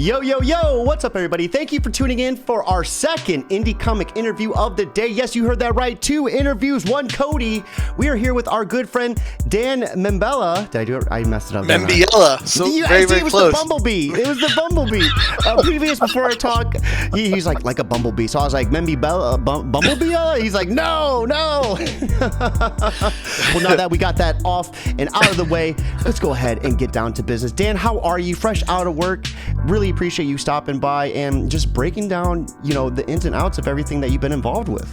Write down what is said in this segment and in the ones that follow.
Yo, what's up, everybody? Thank you for tuning in for our second indie comic interview of the day. Yes, you heard that right. 2 interviews, 1 Cody. We are here with our good friend, Dan Membiela. Did I do it? I messed it up. Membiela. So very, very close. It was the bumblebee. Before I talk, he's like a bumblebee. So I was like, Membiela, bumblebee? He's like, no. Well, now that we got that off and out of the way, let's go ahead and get down to business. Dan, how are you? Fresh out of work. Really appreciate you stopping by and just breaking down, the ins and outs of everything that you've been involved with.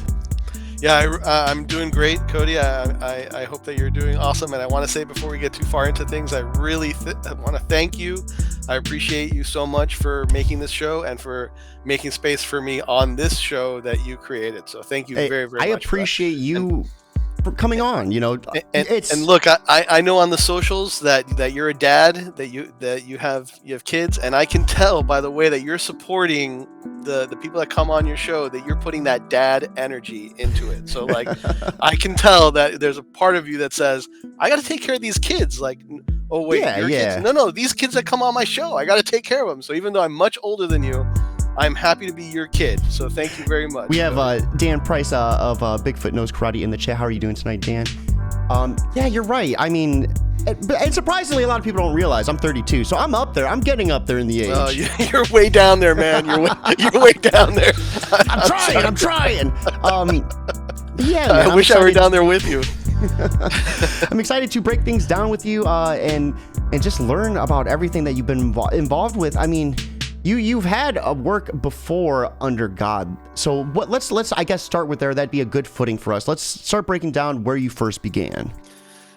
Yeah, I'm doing great, Cody. I hope that you're doing awesome. And I want to say before we get too far into things, I really want to thank you. I appreciate you so much for making this show and for making space for me on this show that you created. So thank you very, very much. I appreciate you for coming on. And look, I know on the socials that you're a dad, that you have kids, and I can tell by the way that you're supporting the people that come on your show that you're putting that dad energy into it. So like I can tell that there's a part of you that says, I got to take care of these kids. Like, oh wait, kids? No, these kids that come on my show, I got to take care of them. So even though I'm much older than you, I'm happy to be your kid. So thank you very much. We have Dan Price of Bigfoot Knows Karate in the chat. How are you doing tonight, Dan? Yeah, you're right. I mean, and surprisingly, a lot of people don't realize I'm 32, so I'm up there. I'm getting up there in the age. You're way down there, man. You're way down there. I'm trying. Yeah, man, I wish I were down there with you. I'm excited to break things down with you and just learn about everything that you've been involved with. I mean, you've had a work before under God. So let's I guess start with there. That'd be a good footing for us. Let's start breaking down where you first began.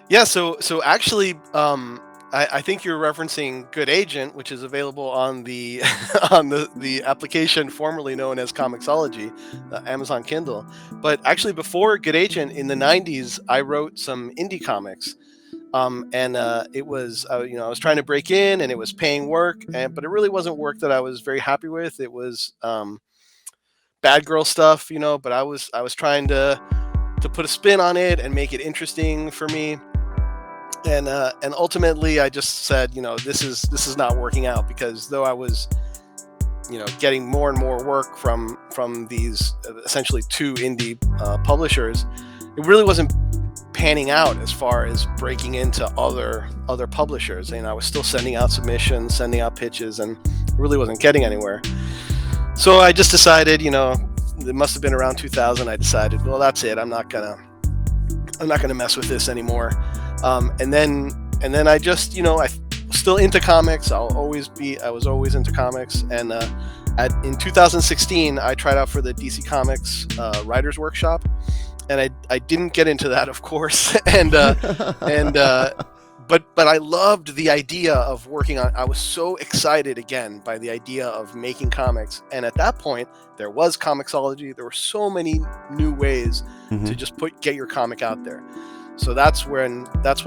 Yeah, so actually, I think you're referencing Good Agent, which is available on the on the application formerly known as Comixology, Amazon Kindle. But actually, before Good Agent in the 90s, I wrote some indie comics. It was, I was trying to break in, and it was paying work, but it really wasn't work that I was very happy with. It was bad girl stuff, but I was trying to put a spin on it and make it interesting for me. And ultimately I just said, this is not working out, because though I was, getting more and more work from these essentially 2 indie publishers, it really wasn't panning out as far as breaking into other publishers. And I was still sending out submissions, sending out pitches, and really wasn't getting anywhere. So I just decided, it must have been around 2000. I decided, well, that's it. I'm not gonna mess with this anymore. And then I just, I still into comics. I was always into comics. And in 2016, I tried out for the DC Comics Writers Workshop. And I didn't get into that, of course. But I loved the idea of working on. I was so excited again by the idea of making comics. And at that point, there was Comixology. There were so many new ways to just get your comic out there. So that's when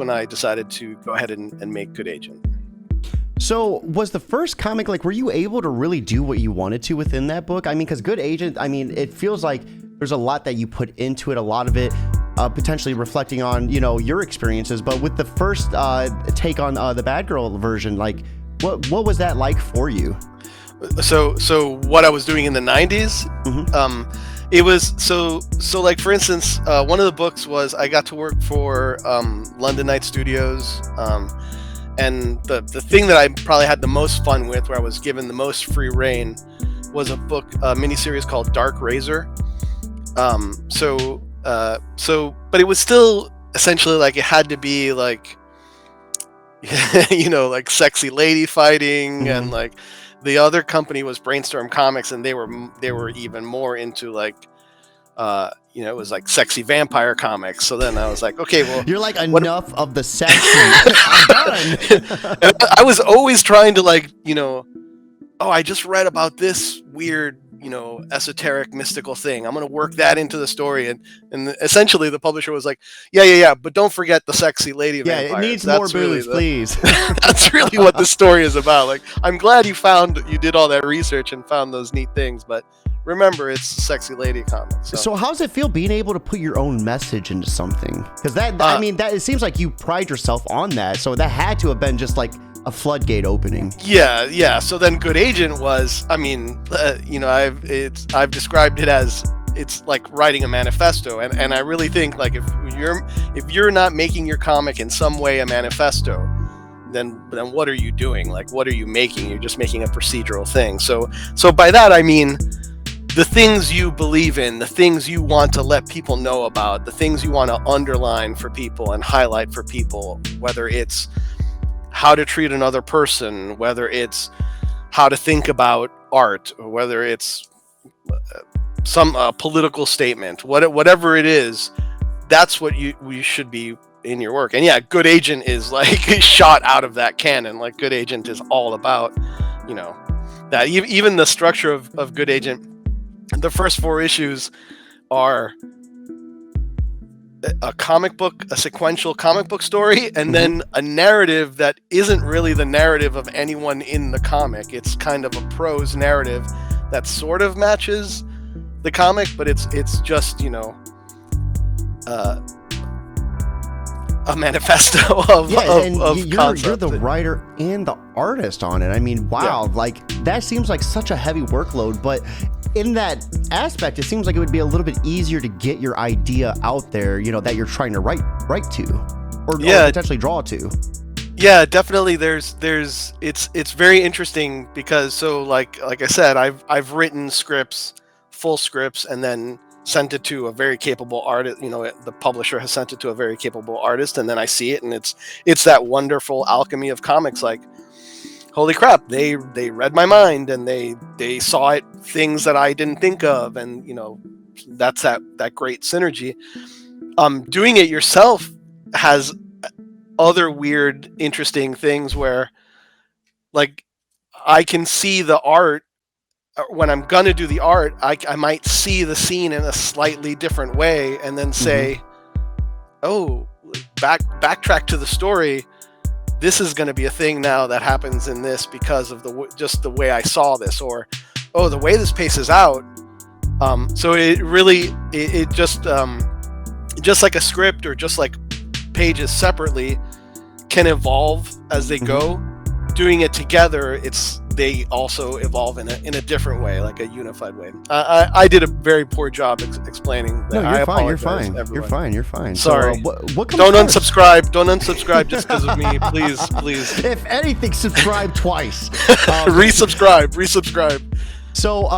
I decided to go ahead and make Good Agent. So was the first comic, were you able to really do what you wanted to within that book? I mean, because Good Agent, it feels like there's a lot that you put into it, a lot of it potentially reflecting on, your experiences. But with the first take on the Bad Girl version, what was that like for you? So what I was doing in the 90s, it was so for instance, one of the books was I got to work for London Night Studios. And the thing that I probably had the most fun with, where I was given the most free reign, was a miniseries called Dark Razor. But it was still essentially it had to be sexy lady fighting, and the other company was Brainstorm Comics, and they were even more into it was sexy vampire comics. So then I was like, okay, well, you're enough of the sexy. I'm done. And I was always trying to I just read about this weird, esoteric mystical thing. I'm going to work that into the story. And essentially the publisher was like, yeah, but don't forget the sexy lady vampires. Yeah, it needs more boobs, please. That's really what the story is about. I'm glad you did all that research and found those neat things, but remember, it's a sexy lady comic. So how does it feel being able to put your own message into something? Because that it seems like you pride yourself on that. So that had to have been just a floodgate opening. Yeah. So then Good Agent was, I mean, I've described it as, it's like writing a manifesto, and I really think, like, if you're not making your comic in some way a manifesto, then what are you doing? Like, what are you making? You're just making a procedural thing. So by that I mean the things you believe in, the things you want to let people know about, the things you want to underline for people and highlight for people, whether it's how to treat another person, whether it's how to think about art, or whether it's some political statement, whatever it is, that's what you should be in your work. And yeah, Good Agent is like shot out of that canon. Like, Good Agent is all about, that. Even the structure of Good Agent, the first 4 issues are a sequential comic book story, and then a narrative that isn't really the narrative of anyone in the comic. It's kind of a prose narrative that sort of matches the comic, but it's just, a manifesto of concept. You're the writer and the artist on it. I mean, wow, like, that seems like such a heavy workload, but in that aspect, it seems like it would be a little bit easier to get your idea out there, that you're trying to write to, or potentially draw to. Yeah, definitely. It's very interesting because, so like I said, I've written full scripts, and then sent it to a very capable artist. The publisher has sent it to a very capable artist, and then I see it, and it's that wonderful alchemy of comics. Like, holy crap, they read my mind, and they saw it, things that I didn't think of, and that's that great synergy. Doing it yourself has other weird, interesting things where, like, I can see the art. When I'm gonna do the art, I might see the scene in a slightly different way, and then say, "Oh, backtrack to the story. This is going to be a thing now that happens in this because of just the way I saw this," or, "Oh, the way this paces out." So it really, it just like a script, or just like pages separately, can evolve as they go. Doing it together, they also evolve in a different way, like a unified way. I did a very poor job explaining that. No, I you're fine. apologize, You're fine. Sorry. So, what comes Don't first? unsubscribe. Don't unsubscribe just because of me, please. If anything, subscribe twice. Resubscribe. So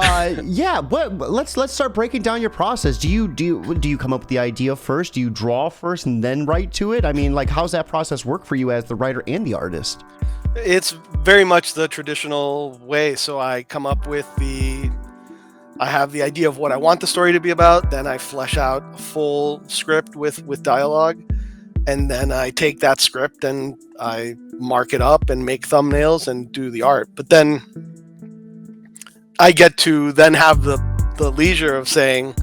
let's start breaking down your process. Do you come up with the idea first? Do you draw first and then write to it? I mean, like, how's that process work for you as the writer and the artist? It's very much the traditional way. So I come up with I have the idea of what I want the story to be about. Then I flesh out a full script with dialogue. And then I take that script and I mark it up and make thumbnails and do the art. But then I get to then have the leisure of saying,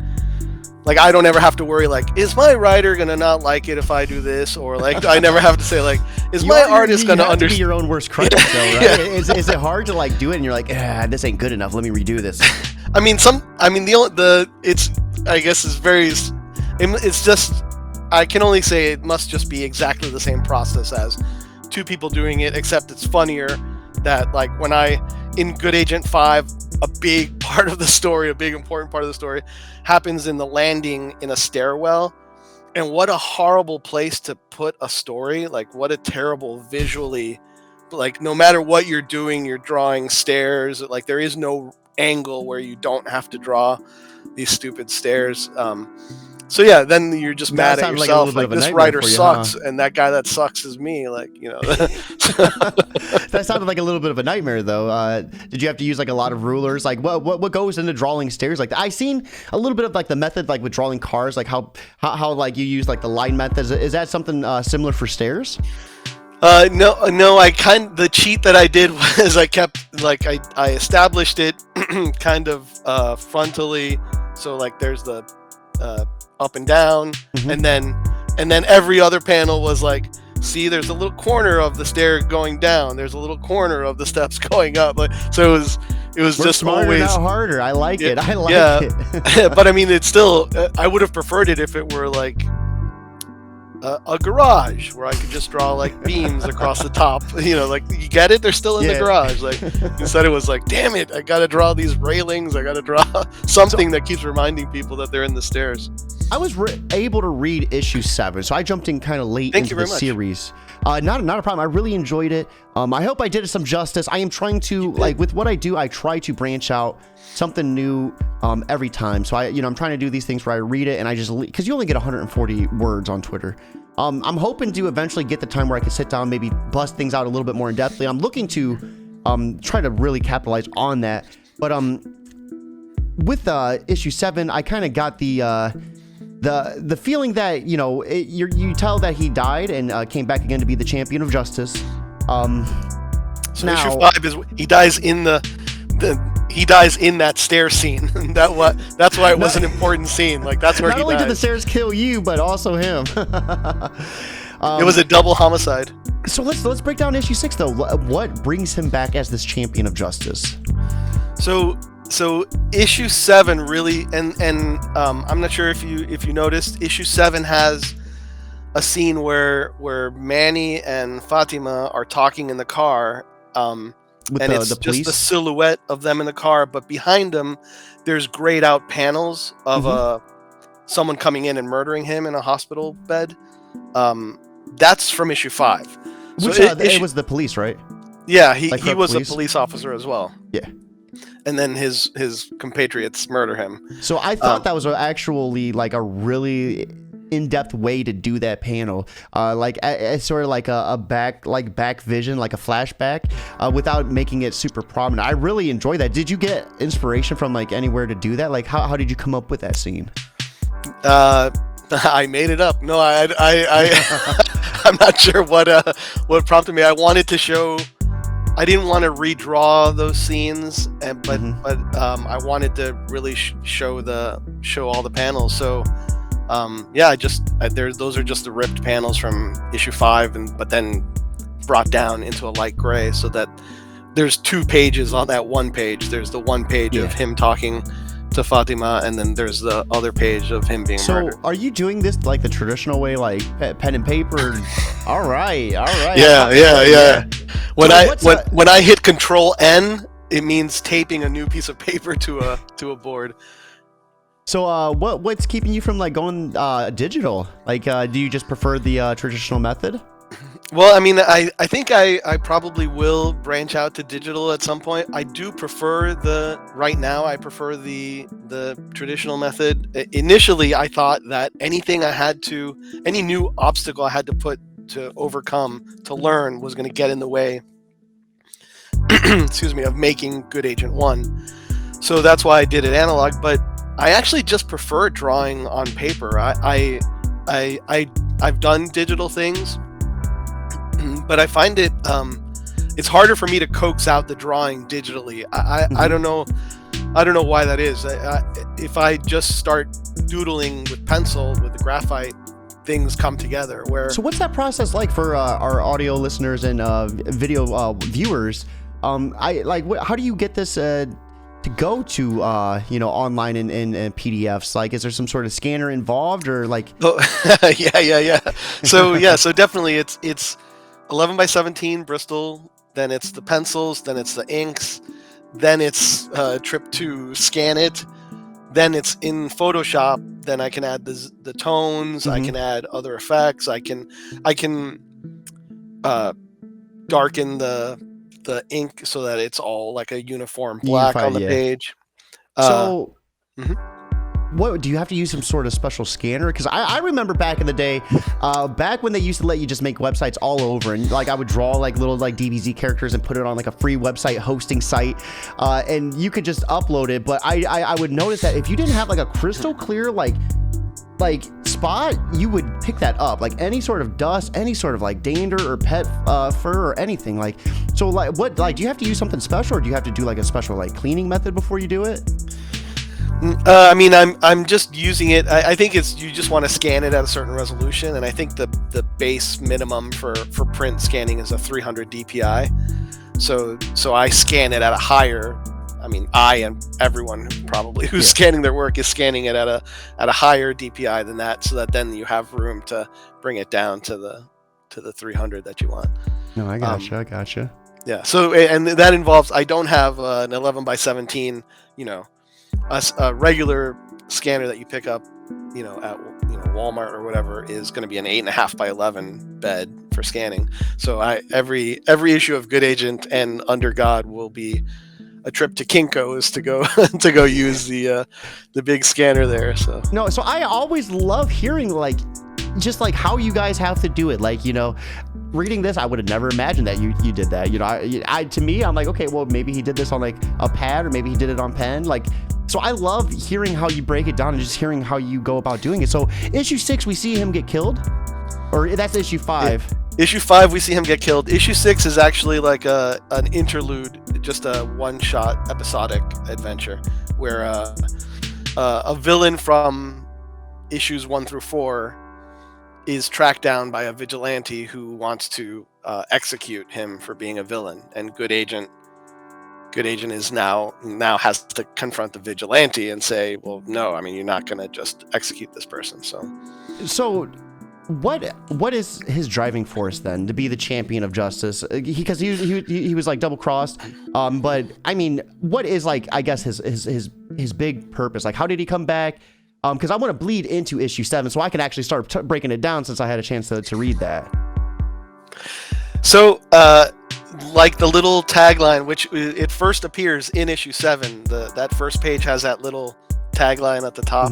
like, I don't ever have to worry, like, is my writer gonna not like it if I do this? Or, like, I never have to say, like, is my artist gonna understand? Be your own worst critic, though, right? Yeah. Is it hard to, like, do it and you're like, this ain't good enough, let me redo this? It's just, I can only say it must just be exactly the same process as 2 people doing it, except it's funnier that, like, when in Good Agent 5, a big important part of the story happens in the landing in a stairwell. And what a horrible place to put a story. Like, what a terrible visually, like, no matter what you're doing, you're drawing stairs. Like, there is no angle where you don't have to draw these stupid stairs. So yeah, then you're just mad at yourself. Like, this writer sucks, and that guy that sucks is me. Like, That sounded like a little bit of a nightmare, though. Did you have to use, like, a lot of rulers? Like, what goes into drawing stairs? Like, I seen a little bit of, like, the method, like, with drawing cars, like how like you use, like, the line method. Is that something similar for stairs? No. The cheat that I did was I kept, like, I established it kind of frontally. So, like, there's the up and down, and then every other panel was like, see, there's a little corner of the stair going down, there's a little corner of the steps going up. Like, so it was We're just smarter, always not harder. I like it. But I mean, it's still, I would have preferred it if it were like a garage where I could just draw like beams across the top. Like, you get it? They're still in the garage. Like, instead it was like, damn it, I gotta draw these railings. I gotta draw something that keeps reminding people that they're in the stairs. I was able to read issue 7, so I jumped in kind of late into the series. Not a problem. I really enjoyed it. I hope I did it some justice. I am trying to, like, with what I do, I try to branch out something new every time. So I'm trying to do these things where I read it and I just, because you only get 140 words on Twitter. I'm hoping to eventually get the time where I can sit down, maybe bust things out a little bit more in depthly. I'm looking to try to really capitalize on that. But with issue 7, I kind of got the feeling that you tell that he died and came back again to be the champion of justice. So now, issue 5 is he dies in he dies in that stair scene. That's why it was an important scene. Like, that's where not he only dies. did the stairs kill you, but also him. It was a double homicide. So let's break down issue 6 though. What brings him back as this champion of justice? So issue 7 really, and I'm not sure if you noticed, issue 7 has a scene where Manny and Fatima are talking in the car, it's the police? just the silhouette of them in the car, but behind them there's grayed out panels of someone coming in and murdering him in a hospital bed. That's from issue 5. Which it was the police, right? Yeah, he was a police officer as well. Yeah. And then his compatriots murder him. So I thought that was actually like a really in-depth way to do that panel, sort of like a back vision, like a flashback, without making it super prominent. I really enjoy that. Did you get inspiration from like anywhere to do that? Like, how did you come up with that scene? I made it up. No, I'm not sure what prompted me. I wanted to show. I didn't want to redraw those scenes, but I wanted to really show all the panels. So, those are just the ripped panels from issue 5, but then brought down into a light gray, so that there's 2 pages on that one page. There's the one page of him talking to Fatima, and then there's the other page of him being murdered. So are you doing this like the traditional way, like pen and paper? All right. Yeah. When I hit Control N, it means taping a new piece of paper to a board. So what's keeping you from like going digital? Like, do you just prefer the traditional method? Well, I mean, I think I probably will branch out to digital at some point. I do prefer right now I prefer the traditional method. Initially, I thought that any new obstacle I had to overcome, to learn, was going to get in the way of making Good Agent 1. So that's why I did it analog, but I actually just prefer drawing on paper. I've done digital things, but I find it's harder for me to coax out the drawing digitally. I don't know why that is. If I just start doodling with pencil with the graphite, things come together. So what's that process like for our audio listeners and video viewers? How do you get this to go to online and PDFs? Like, is there some sort of scanner involved, or like? Oh, yeah. So definitely it's 11 by 17 Bristol, then it's the pencils, then it's the inks, then it's trip to scan it, then it's in Photoshop, then I can add the tones, I can add other effects, I can darken the ink so that it's all like a uniform black on the page. What do you have to use, some sort of special scanner? Because I remember back in the day, back when they used to let you just make websites all over, and like I would draw like little like DBZ characters and put it on like a free website hosting site, and you could just upload it. But I would notice that if you didn't have like a crystal clear like spot, you would pick that up, like any sort of dust, any sort of like dander or pet fur or anything. Like, so like what, like, do you have to use something special, or do you have to do like a special like cleaning method before you do it? I mean, I'm just using it. I think it's, you just want to scan it at a certain resolution, and I think the base minimum for print scanning is a 300 DPI. So I scan it at a higher I mean, I and everyone probably who's scanning their work is scanning it at a higher DPI than that, so that then you have room to bring it down to the 300 that you want. No, I gotcha. Yeah. So, and that involves, I don't have an 11 by 17, a regular scanner that you pick up, at Walmart or whatever is going to be an 8.5 by 11 bed for scanning. So every issue of Good Agent and Under God will be a trip to Kinko's to go to go use the big scanner there. So I always love hearing just how you guys have to do it. Reading this, I would have never imagined that you did that. To me, I'm like, okay, well, maybe he did this on a pad, or maybe he did it on pen. So I love hearing how you break it down and just hearing how you go about doing it. So issue 6, we see him get killed, or that's issue 5. Issue 5, we see him get killed. Issue 6 is actually an interlude, just a one-shot episodic adventure where a villain from issues 1 through 4 is tracked down by a vigilante who wants to execute him for being a villain, and Good Agent is now has to confront the vigilante and say, well, no, I mean, you're not going to just execute this person. So what is his driving force then to be the champion of justice? Because he was double crossed. But I mean, what is I guess his big purpose? How did he come back? Because I want to bleed into issue 7 so I can actually start breaking it down, since I had a chance to read that. So, the little tagline, which it first appears in issue 7, that first page has that little tagline at the top.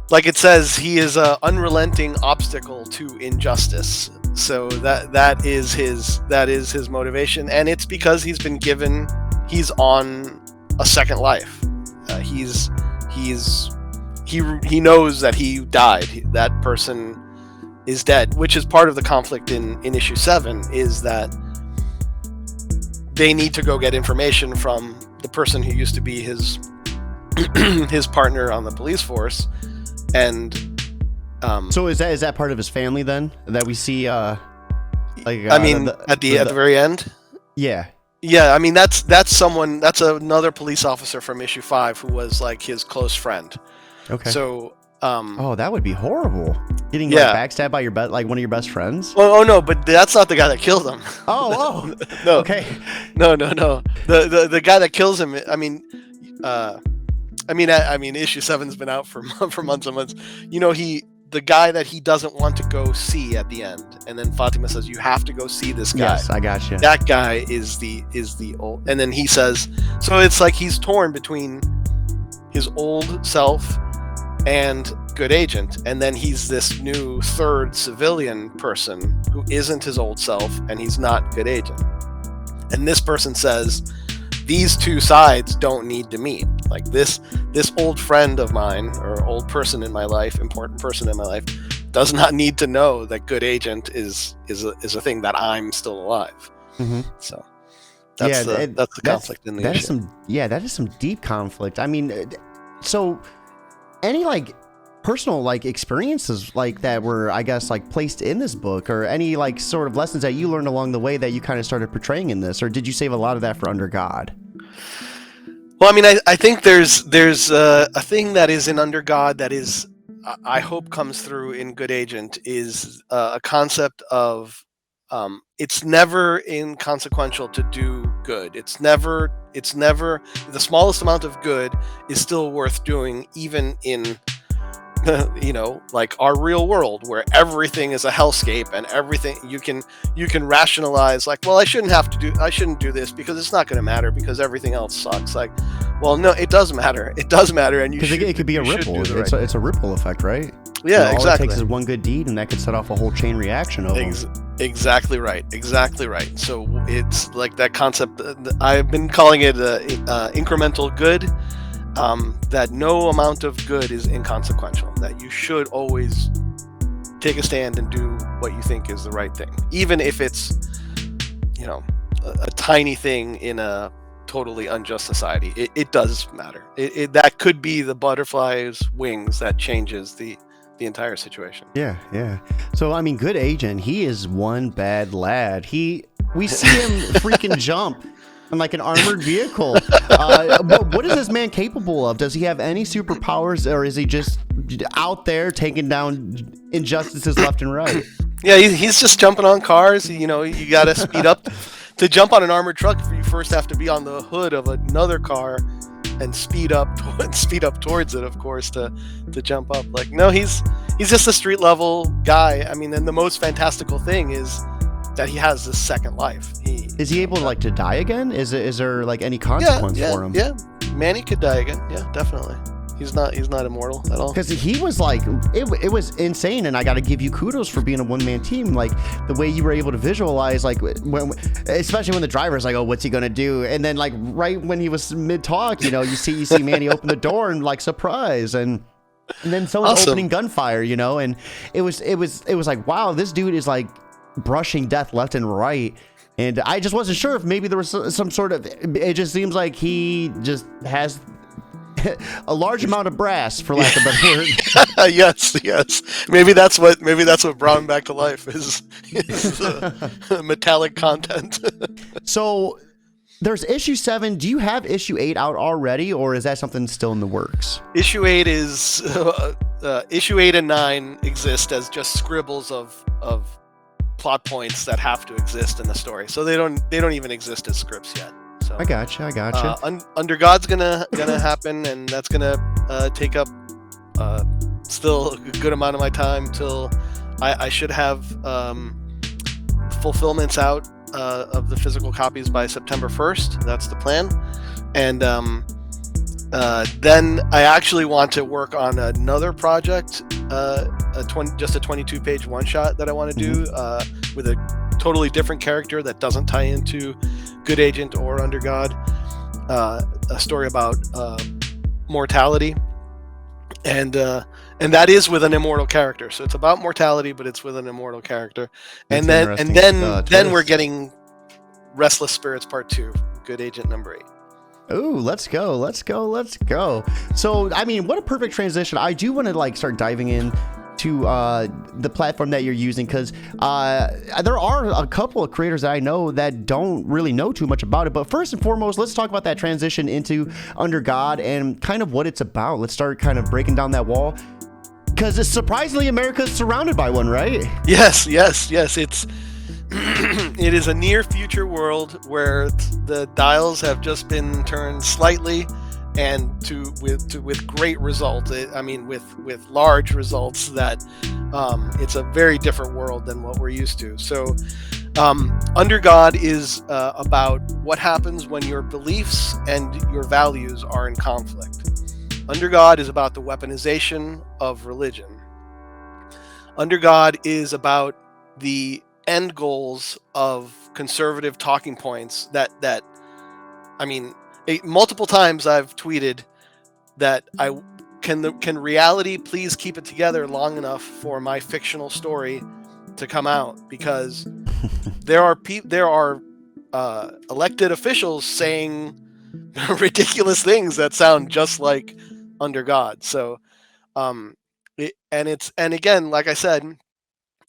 Like it says, he is an unrelenting obstacle to injustice. So that is his motivation, and it's because he's on a second life. He knows that he died. That person is dead, which is part of the conflict in issue 7, is that they need to go get information from the person who used to be his partner on the police force. And so is that part of his family then that we see at the very end? Yeah. Yeah, I mean that's another police officer from issue 5 who was his close friend. Okay. So that would be horrible. Getting backstabbed by one of your best friends? Oh no, but that's not the guy that killed him. Oh. No. Okay. No. The guy that kills him, I mean issue 7's been out for months and months. The guy that he doesn't want to go see at the end, and then Fatima says, you have to go see this guy. Yes, I got you. That guy is the old, and then he says, so it's he's torn between his old self and Good Agent, and then he's this new third civilian person who isn't his old self, and he's not Good Agent. And this person says, these two sides don't need to meet. This old friend of mine, or old person in my life, important person in my life, does not need to know that Good Agent is a thing, that I'm still alive. Mm-hmm. So that's the conflict in the issue. That is some deep conflict. I mean, so any personal experiences that were, I guess, placed in this book, or any sort of lessons that you learned along the way that you kind of started portraying in this, or did you save a lot of that for Under God? Well, I mean, I think there's a thing that is in Under God that is, I hope, comes through in Good Agent, is a concept of it's never inconsequential to do good. It's never the smallest amount of good is still worth doing, even in our real world, where everything is a hellscape, and everything you can rationalize, well, I shouldn't do this because it's not going to matter because everything else sucks. Well, no, it does matter. It does matter, and it could be a ripple. It's a ripple effect, right? Yeah, exactly. All it takes is one good deed, and that could set off a whole chain reaction of them. Exactly right. So it's that concept. I've been calling it incremental good. That no amount of good is inconsequential, that you should always take a stand and do what you think is the right thing, even if it's a tiny thing in a totally unjust society. It does matter. That could be the butterfly's wings that changes the entire situation. Yeah. So I mean, Good Agent, he is one bad lad. We see him freaking jump on like an armored vehicle. What is this man capable of? Does he have any superpowers, or is he just out there taking down injustices left and right? Yeah, he's just jumping on cars. You know, you got to speed up. To jump on an armored truck, you first have to be on the hood of another car and speed up towards it, of course, to jump up. Like, no, he's just a street level guy. I mean, and the most fantastical thing is that he has this second life. Is he able to die again? Is there like any consequence for him? Yeah, Manny could die again. Yeah, definitely. He's not immortal at all. Because he was like, it was insane, and I got to give you kudos for being a one-man team. Like the way you were able to visualize, like especially when the driver's like, oh, what's he gonna do? And then like right when he was mid-talk, you see Manny open the door and like surprise, and then someone's opening gunfire, and it was like, wow, this dude is like brushing death left and right. And I just wasn't sure if maybe there was some sort of, it just seems like he just has a large amount of brass, for lack of a better word. Yes. Maybe that's what brought him back to life is metallic content. So there's issue 7. Do you have issue 8 out already, or is that something still in the works? Issue 8 is issue 8 and 9 exist as just scribbles of plot points that have to exist in the story. So they don't even exist as scripts yet. So, I gotcha. Under God's gonna happen, and that's gonna take up still a good amount of my time till I should have fulfillments out of the physical copies by September 1st. That's the plan, and then I actually want to work on another project, just a 22-page one-shot that I want to do with a totally different character that doesn't tie into Good Agent or Under God. A story about mortality, and that is with an immortal character. So it's about mortality, but it's with an immortal character. And then we're getting Restless Spirits Part 2, Good Agent number 8. Ooh, let's go. So, I mean, what a perfect transition. I do want to start diving in to the platform that you're using, because there are a couple of creators that I know that don't really know too much about it. But first and foremost, let's talk about that transition into Under God and kind of what it's about. Let's start kind of breaking down that wall, because it's surprisingly America's surrounded by one, right? Yes. It's it is a near future world where the dials have just been turned slightly, and with great results. With large results that it's a very different world than what we're used to. So Under God is about what happens when your beliefs and your values are in conflict. Under God is about the weaponization of religion. Under God is about the end goals of conservative talking points multiple times I've tweeted that can reality please keep it together long enough for my fictional story to come out, because there are elected officials saying ridiculous things that sound just like Under God. So again, like I said,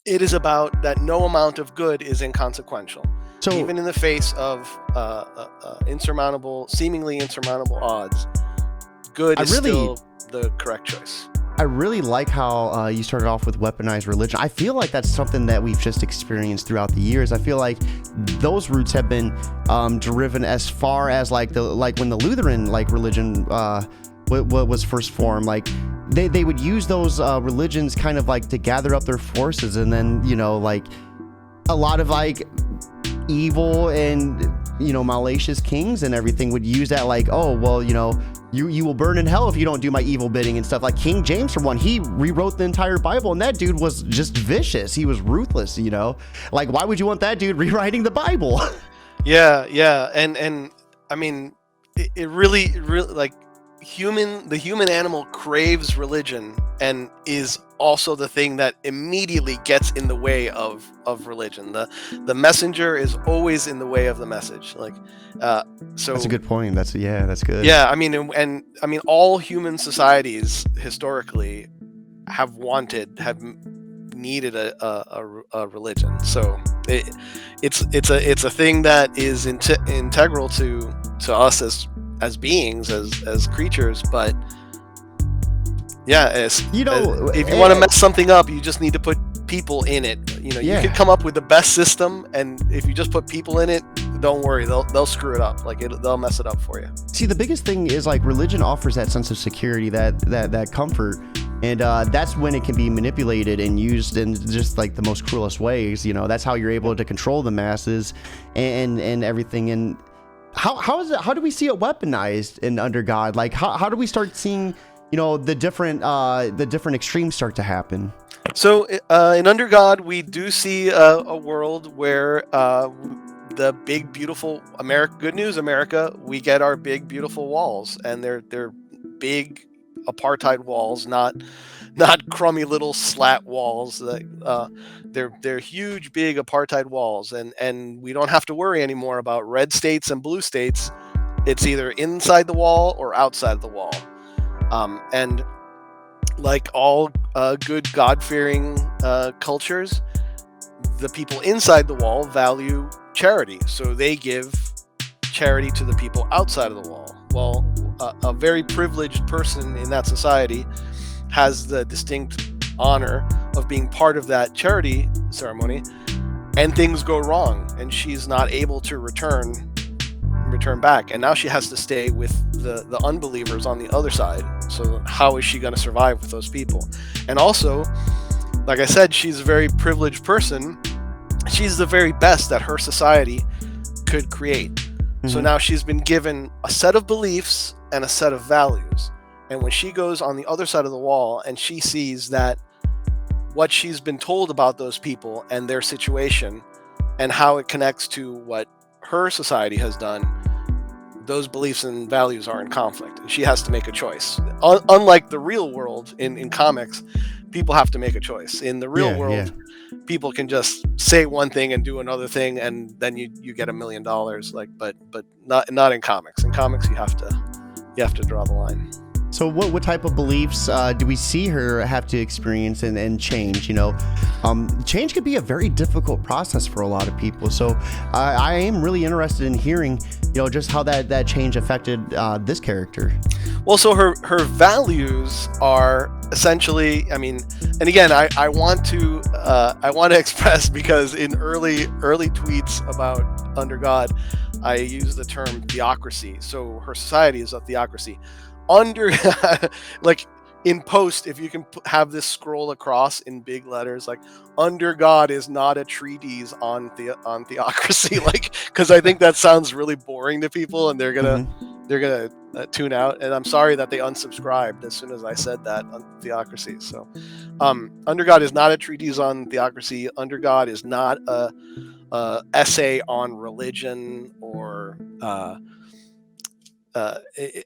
it is about that no amount of good is inconsequential. So even in the face of seemingly insurmountable odds, good is still the correct choice. I really like how you started off with weaponized religion. I feel like that's something that we've just experienced throughout the years. I feel like those roots have been driven as far as when the Lutheran religion was first formed. They would use those religions kind of to gather up their forces, and then a lot of evil and malicious kings and everything would use that you will burn in hell if you don't do my evil bidding and stuff. Like King James, for one, he rewrote the entire Bible, and that dude was just vicious. He was ruthless, why would you want that dude rewriting the Bible? Yeah, and I mean, it really the human animal craves religion, and is also the thing that immediately gets in the way of religion. The messenger is always in the way of the message. So that's a good point. That's good. Yeah, all human societies historically have needed a religion. So it's a thing that is integral to us as beings, as creatures. But yeah, if you want to mess something up, you just need to put people in it. You could come up with the best system, and if you just put people in it, don't worry, they'll screw it up. They'll mess it up for you. See, the biggest thing is religion offers that sense of security, that comfort, and that's when it can be manipulated and used in just the most cruelest ways. That's how you're able to control the masses and everything. And how is it? How do we see it weaponized in Under God? How do we start seeing the different extremes start to happen? So in Under God, we do see a world where the big beautiful America, good news America, we get our big beautiful walls, and they're big apartheid walls, not crummy little slat walls. They're huge, big apartheid walls, and we don't have to worry anymore about red states and blue states. It's either inside the wall or outside of the wall. And like all good God-fearing cultures, the people inside the wall value charity, so they give charity to the people outside of the wall. Well, a very privileged person in that society has the distinct honor of being part of that charity ceremony, and things go wrong, and she's not able to return back, and now she has to stay with the unbelievers on the other side. So how is she going to survive with those people? And also, like I said, she's a very privileged person. She's the very best that her society could create. Mm-hmm. So now she's been given a set of beliefs and a set of values, and when she goes on the other side of the wall and she sees that what she's been told about those people and their situation and how it connects to what her society has done, those beliefs and values are in conflict, and she has to make a choice. Unlike the real world in comics, people have to make a choice. In the real world, people can just say one thing and do another thing, and then you get $1 million. But not in comics. In comics, you have to draw the line. So what type of beliefs do we see her have to experience and change? Change could be a very difficult process for a lot of people. So I am really interested in hearing, just how that change affected this character. Well, so her values are essentially, and again, I want to express, because in early tweets about Under God, I use the term theocracy. So her society is a theocracy. Under in post, if you can have this scroll across in big letters, Under God is not a treatise on theocracy, because I think that sounds really boring to people, and they're gonna tune out. And I'm sorry that they unsubscribed as soon as I said that on theocracy. So Under God is not a treatise on theocracy. Under God is not a essay on religion or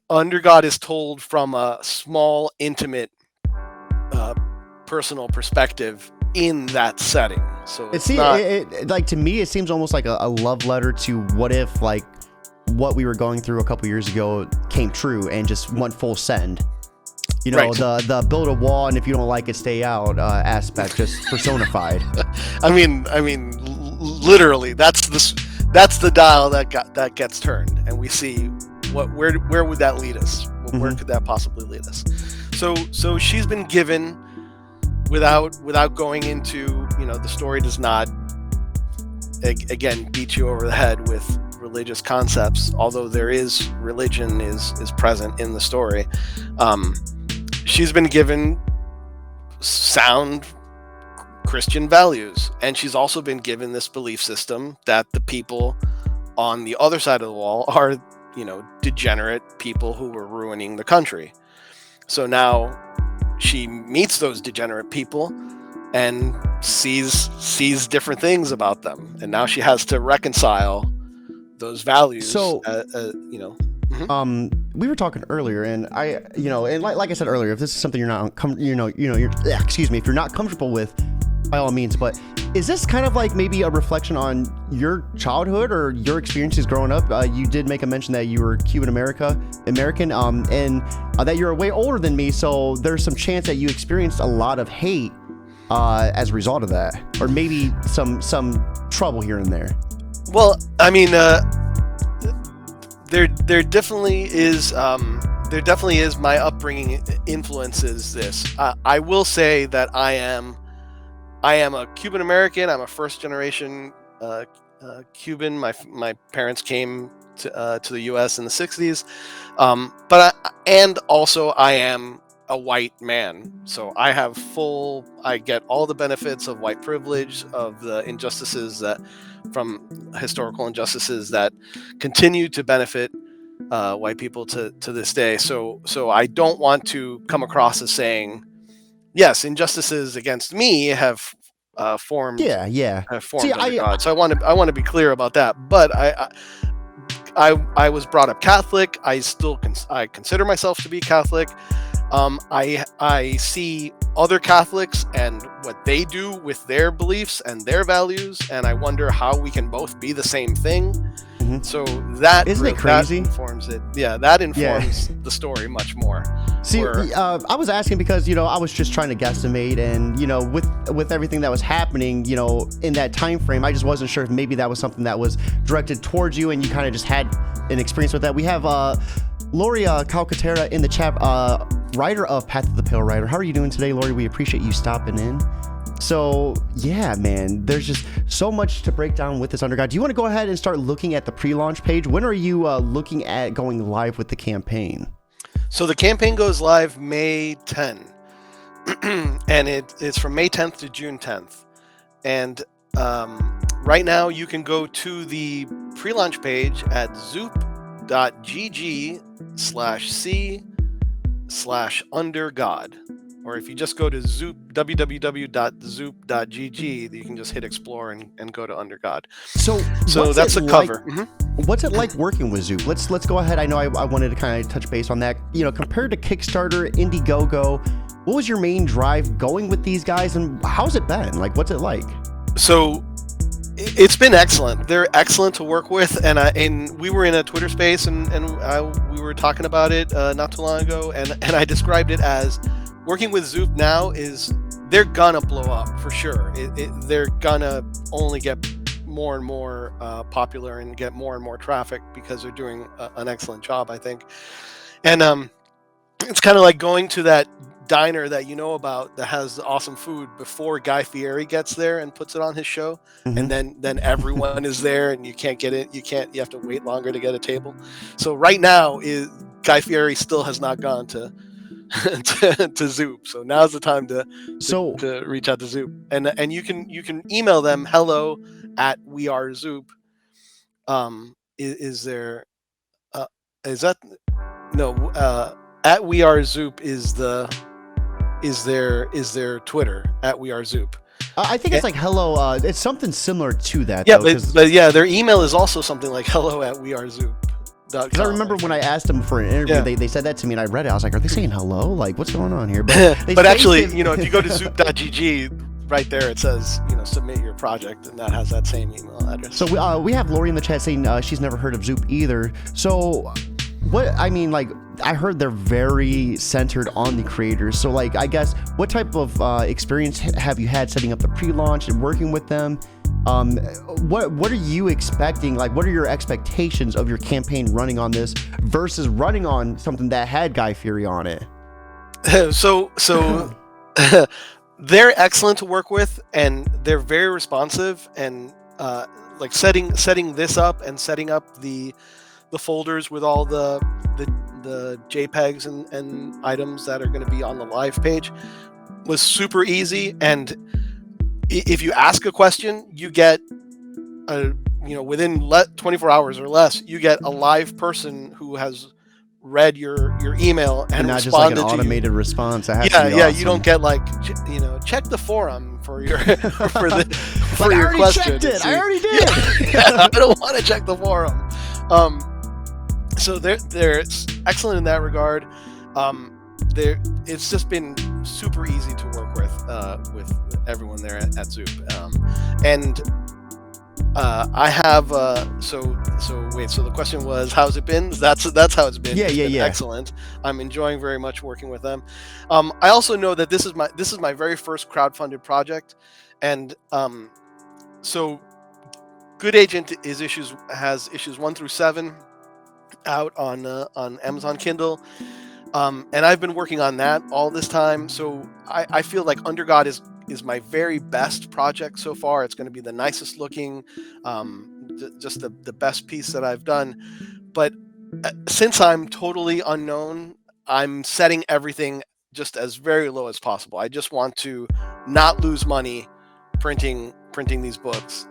Under God is told from a small, intimate, personal perspective in that setting. So to me, it seems almost like a love letter to what if what we were going through a couple years ago came true and just went full send. Right. The build a wall, and if you don't like it, stay out aspect just personified. Literally, that's the dial that gets turned, and we see. Where would that lead us? Where could that possibly lead us? So she's been given, without going into, the story does not again beat you over the head with religious concepts, although there is religion is present in the story. She's been given sound Christian values, and she's also been given this belief system that the people on the other side of the wall are degenerate people who were ruining the country. So now she meets those degenerate people and sees different things about them, and now she has to reconcile those values. So we were talking earlier, and and like I said earlier, if this is something you're not if you're not comfortable with, by all means, but is this kind of maybe a reflection on your childhood or your experiences growing up? You did make a mention that you were Cuban American, and that you're way older than me, so there's some chance that you experienced a lot of hate as a result of that, or maybe some trouble here and there. Well, I mean, there definitely is my upbringing influences this. I will say that I am a Cuban American. I'm a first generation Cuban. My parents came to the U.S. in the '60s, and also I am a white man, so I get all the benefits of white privilege, of the injustices from historical injustices that continue to benefit white people to this day. So I don't want to come across as saying, yes, injustices against me have formed See, under God. So I want to be clear about that. But I was brought up Catholic. I still I consider myself to be Catholic. I see other Catholics and what they do with their beliefs and their values, and I wonder how we can both be the same thing. Mm-hmm. So that isn't it crazy? That informs it. Yeah, that informs the story much more. See, I was asking because I was just trying to guesstimate, and with everything that was happening, in that time frame, I just wasn't sure if maybe that was something that was directed towards you, and you kind of just had an experience with that. We have Lori Calcaterra in the chat, writer of Path of the Pale Rider. How are you doing today, Lori? We appreciate you stopping in. So yeah, man, there's just so much to break down with this Under God. Do you want to go ahead and start looking at the pre-launch page? When are you looking at going live with the campaign? So the campaign goes live May 10, and it's from May 10th to June 10th. And right now you can go to the pre-launch page at zoop.gg/c/undergod. Or if you just go to Zoop, www.zoop.gg, you can just hit explore and go to Under God. So that's the cover. What's it like working with Zoop? Let's go ahead. I know I wanted to kind of touch base on that. Compared to Kickstarter, Indiegogo, what was your main drive going with these guys, and how's it been? Like, what's it like? So it's been excellent. They're excellent to work with, and we were in a Twitter space, and we were talking about it not too long ago, and I described it as working with Zoop now is they're gonna blow up for sure. They're gonna only get more and more popular and get more and more traffic because they're doing an excellent job, I think. And it's kind of like going to that diner that you know about that has awesome food before Guy Fieri gets there and puts it on his show, and then everyone is there and you can't get it. You have to wait longer to get a table. So right now Guy Fieri still has not gone to Zoop, so now's the time to reach out to Zoop, and you can email them hello@wearezoop. Is there is that no at wearezoop is their Twitter @wearezoop. I think it's like hello. It's something similar to that. Yeah, but yeah, their email is also something like hello@wearezoop. Because I remember when I asked them for an interview, they said that to me, and I read it. I was like, "Are they saying hello? Like, what's going on here?" But actually, if you go to zoop.gg, right there it says, submit your project, and that has that same email address. So we have Lori in the chat saying she's never heard of Zoop either. So I heard they're very centered on the creators. So I guess what type of experience have you had setting up the pre-launch and working with them? What are you expecting? Like, what are your expectations of your campaign running on this versus running on something that had Guy Fieri on it? So they're excellent to work with, and they're very responsive, and setting this up and setting up the folders with all the JPEGs and items that are going to be on the live page was super easy. And if you ask a question, you get within 24 hours or less, you get a live person who has read your email and not responded just like an to automated you. response. Yeah, awesome. You don't get check the forum for your for your I question. Checked it. I already did. I don't want to check the forum. So they're excellent in that regard. It's just been super easy to work with everyone there at Zoop. And I have so the question was, how's it been? That's how it's been. Yeah. Excellent. I'm enjoying very much working with them. I also know that this is my very first crowdfunded project, and so Good Agent has issues 1 through 7 out on Amazon Kindle. And I've been working on that all this time. So I feel like Under God is my very best project so far. It's going to be the nicest looking, just the best piece that I've done. But since I'm totally unknown, I'm setting everything just as very low as possible. I just want to not lose money printing these books.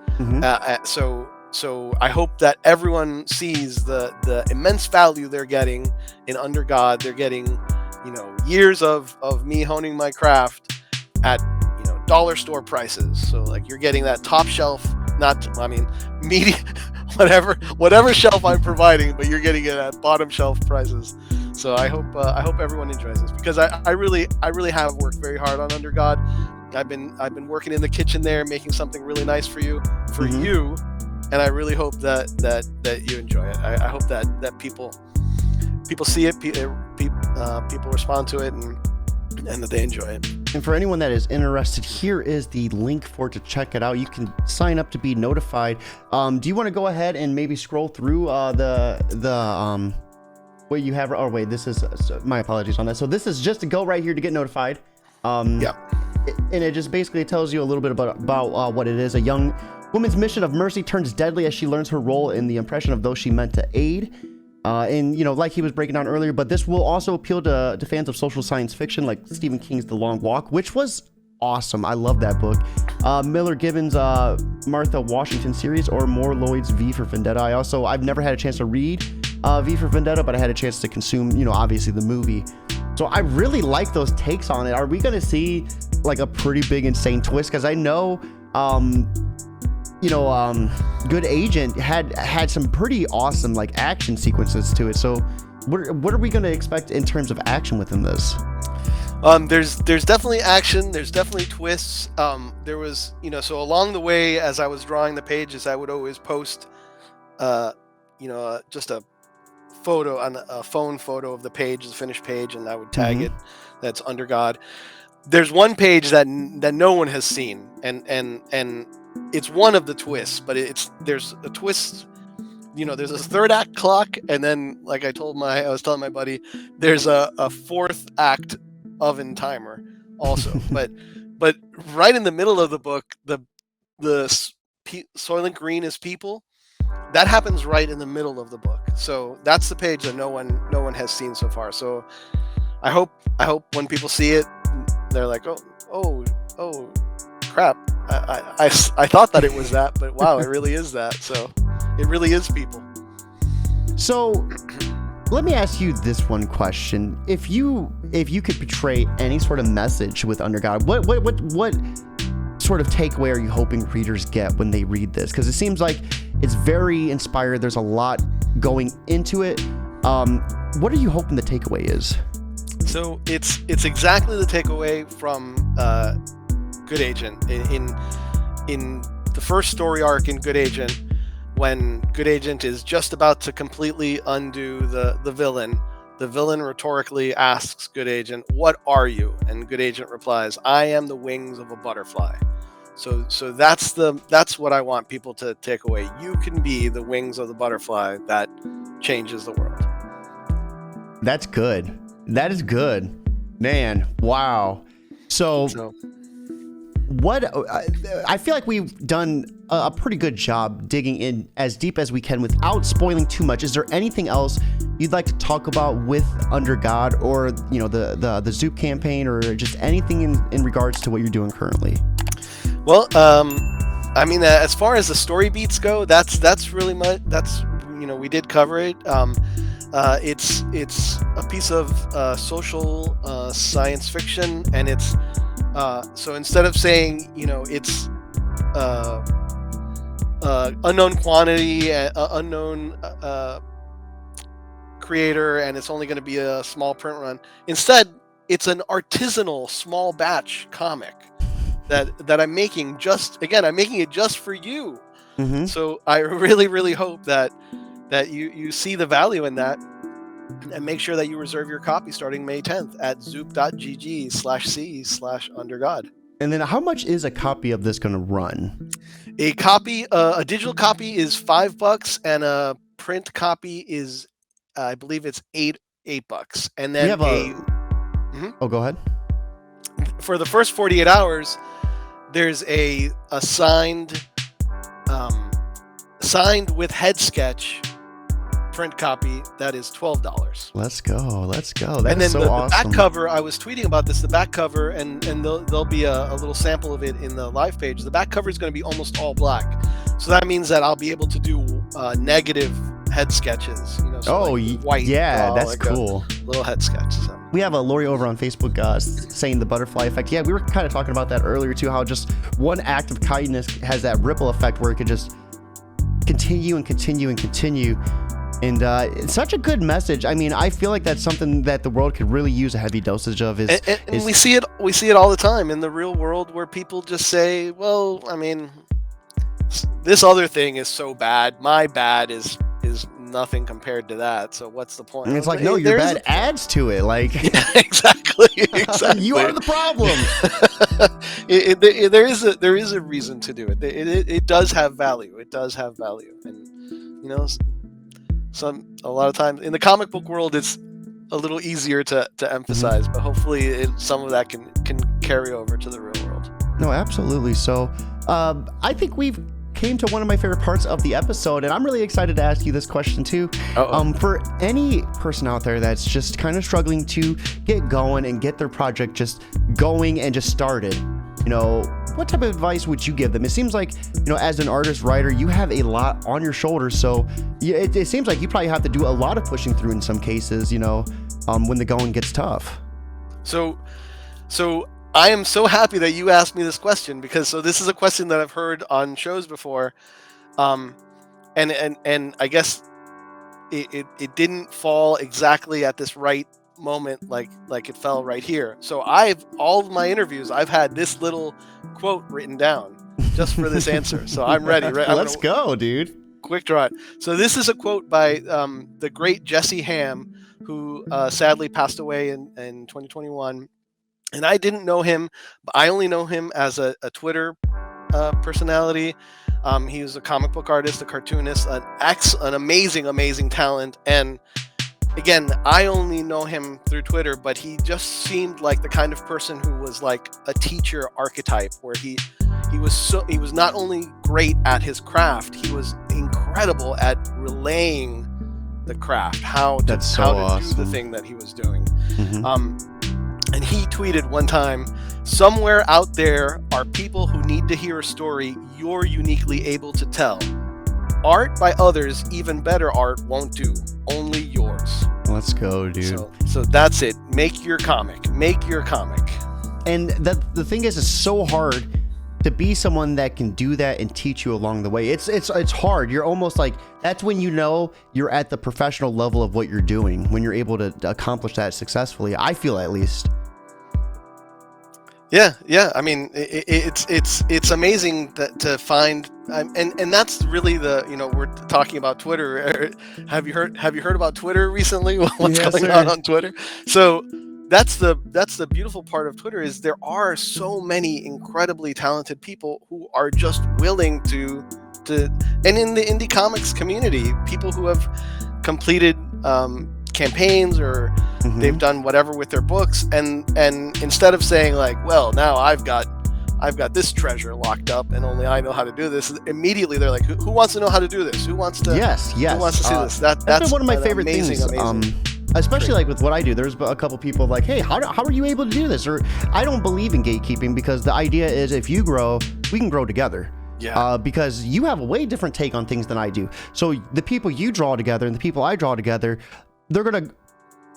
So I hope that everyone sees the immense value they're getting in Under God. They're getting, years of me honing my craft at, dollar store prices. So like you're getting that top shelf, media, whatever shelf I'm providing, but you're getting it at bottom shelf prices. So I hope everyone enjoys this, because I really have worked very hard on Under God. I've been working in the kitchen there, making something really nice for you, and I really hope that you enjoy it. I hope that people see it, people respond to it, and that they enjoy it. And for anyone that is interested, here is the link for it to check it out. You can sign up to be notified. Do you want to go ahead and maybe scroll through the what you have? Oh wait, this is my apologies on that. So this is just to go right here to get notified. Yeah. And it just basically tells you a little bit about what it is. A young woman's mission of mercy turns deadly as she learns her role in the oppression of those she meant to aid. And like he was breaking down earlier, but this will also appeal to fans of social science fiction like Stephen King's The Long Walk, which was awesome. I love that book. Miller Gibbons' Martha Washington series, or more Lloyd's V for Vendetta. I've never had a chance to read V for Vendetta, but I had a chance to consume, obviously the movie. So I really like those takes on it. Are we going to see like a pretty big insane twist? Because I know Good Agent had some pretty awesome like action sequences to it. So what are we going to expect in terms of action within this? There's definitely action. There's definitely twists. There was, so along the way, as I was drawing the pages, I would always post, just a photo on a phone photo of the page, the finished page, and I would tag it. That's Under God. There's one page that no one has seen, and it's one of the twists, but there's a twist. There's a third act clock, and then like I was telling my buddy, there's a fourth act oven timer also. but right in the middle of the book, the Soylent Green is people. That happens right in the middle of the book. So that's the page that no one has seen so far. So I hope when people see it, they're like, oh crap. I thought that it was that, but wow, it really is that. So it really is people. So let me ask you this one question. If you could portray any sort of message with Under God, what sort of takeaway are you hoping readers get when they read this? Because it seems like it's very inspired. There's a lot going into it. What are you hoping the takeaway is? So it's exactly the takeaway from Good Agent. In the first story arc in Good Agent, when Good Agent is just about to completely undo the villain, the villain rhetorically asks Good Agent, "What are you?" And Good Agent replies, "I am the wings of a butterfly." So that's what I want people to take away. You can be the wings of the butterfly that changes the world. That's good. That is good, man. Wow. So what I feel like we've done a pretty good job digging in as deep as we can without spoiling too much. Is there anything else you'd like to talk about with Under God, or the Zoop campaign, or just anything in regards to what you're doing currently? Well, as far as the story beats go, that's really much. That's we did cover it. It's a piece of social science fiction, and it's so instead of saying it's unknown quantity, unknown creator, and it's only going to be a small print run. Instead, it's an artisanal small batch comic that I'm making. I'm making it just for you. Mm-hmm. So I really, really hope that you see the value in that, and make sure that you reserve your copy starting May 10th at zoop.gg/c/undergod. And then how much is a copy of this going to run? A copy, a digital copy is $5, and a print copy is, I believe it's $8. And then Oh, go ahead. For the first 48 hours, there's a signed with head sketch print copy that is $12. Let's go. That's and then so the awesome. back cover, I was tweeting about this, the back cover, and there'll be a little sample of it in the live page. The back cover is going to be almost all black. So that means that I'll be able to do negative head sketches. So white. Yeah, that's cool. Little head sketch. So. We have a Lori over on Facebook saying the butterfly effect. Yeah, we were kind of talking about that earlier too, how just one act of kindness has that ripple effect where it could just continue and continue and continue. And it's such a good message. I mean, I feel like that's something that the world could really use a heavy dosage of. And we see it all the time in the real world where people just say, well, I mean, this other thing is so bad. My bad is nothing compared to that. So what's the point? And it's like, no, your bad adds to it. Like, yeah, exactly. You are the problem. There is a reason to do it. It does have value. It does have value. And a lot of times in the comic book world, it's a little easier to emphasize, but hopefully some of that can carry over to the real world. No, absolutely. So I think we've came to one of my favorite parts of the episode, and I'm really excited to ask you this question too. For any person out there that's just kind of struggling to get going and get their project just going and just started, what type of advice would you give them? It seems like, as an artist, writer, you have a lot on your shoulders. So it seems like you probably have to do a lot of pushing through in some cases, when the going gets tough. So I am so happy that you asked me this question, because this is a question that I've heard on shows before. And I guess it didn't fall exactly at this right moment like it fell right here. So all of my interviews, I've had this little quote written down just for this answer. So I'm ready. Let's go, dude. Quick draw. So this is a quote by the great Jesse Ham, who sadly passed away in 2021. And I didn't know him, but I only know him as a Twitter personality. He was a comic book artist, a cartoonist, an amazing talent. And again, I only know him through Twitter, but he just seemed like the kind of person who was like a teacher archetype, where he was not only great at his craft, he was incredible at relaying the craft, how to do the thing that he was doing. Mm-hmm. And he tweeted one time, "Somewhere out there are people who need to hear a story you're uniquely able to tell. Art by others, even better art, won't do. Only yours." Let's go, dude. So that's it. Make your comic. Make your comic. And the thing is, it's so hard to be someone that can do that and teach you along the way. It's hard. You're almost like, that's when you're at the professional level of what you're doing, when you're able to accomplish that successfully. I feel, at least. Yeah. I mean, it's amazing to find, and that's really we're talking about Twitter. Have you heard about Twitter recently? What's going on Twitter? So that's the beautiful part of Twitter, is there are so many incredibly talented people who are just willing to, and in the indie comics community, people who have completed campaigns, or they've done whatever with their books, and instead of saying like, well, now I've got this treasure locked up and only I know how to do this, immediately they're like, who wants to know how to do this? Who wants to Who wants to see this? That's been one of my favorite things. Especially Great. like with what I do, there's a couple people like, hey, how are you able to do this? Or I don't believe in gatekeeping, because the idea is, if you grow, we can grow together. Yeah. Because you have a way different take on things than I do. So the people you draw together and the people I draw together, they're going to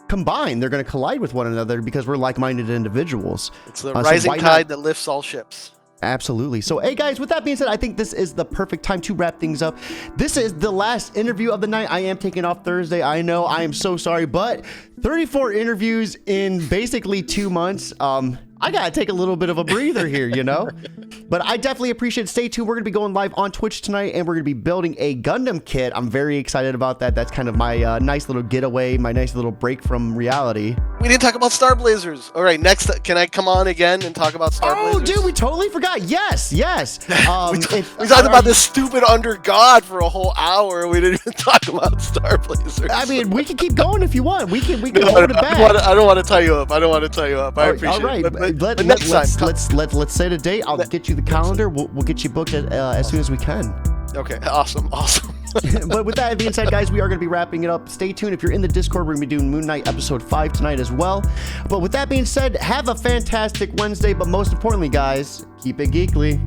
combine. They're going to collide with one another, because we're like-minded individuals. It's the rising tide that lifts all ships. Absolutely. So, hey guys, with that being said, I think this is the perfect time to wrap things up. This is the last interview of the night. I am taking off Thursday. I know, I am so sorry, but 34 interviews in basically 2 months. I gotta take a little bit of a breather here, But I definitely appreciate it. Stay tuned. We're gonna be going live on Twitch tonight, and we're gonna be building a Gundam kit. I'm very excited about that. That's kind of my nice little getaway, my nice little break from reality. We didn't talk about Star Blazers. All right, next, can I come on again and talk about Star Blazers? Oh, dude, we totally forgot. Yes. We talked about this stupid Under God for a whole hour. We didn't even talk about Star Blazers. I mean, we can keep going if you want. We can No, hold it back. I don't want to tie you up. I appreciate all right. it. But Let's next time. let's set a date. I'll get you the calendar. We'll get you booked as soon as we can. Okay, awesome. But with that being said, guys, we are going to be wrapping it up. Stay tuned. If you're in the Discord, we're going to be doing Moon Knight episode 5 tonight as well. But with that being said, have a fantastic Wednesday. But most importantly, guys, keep it geekly.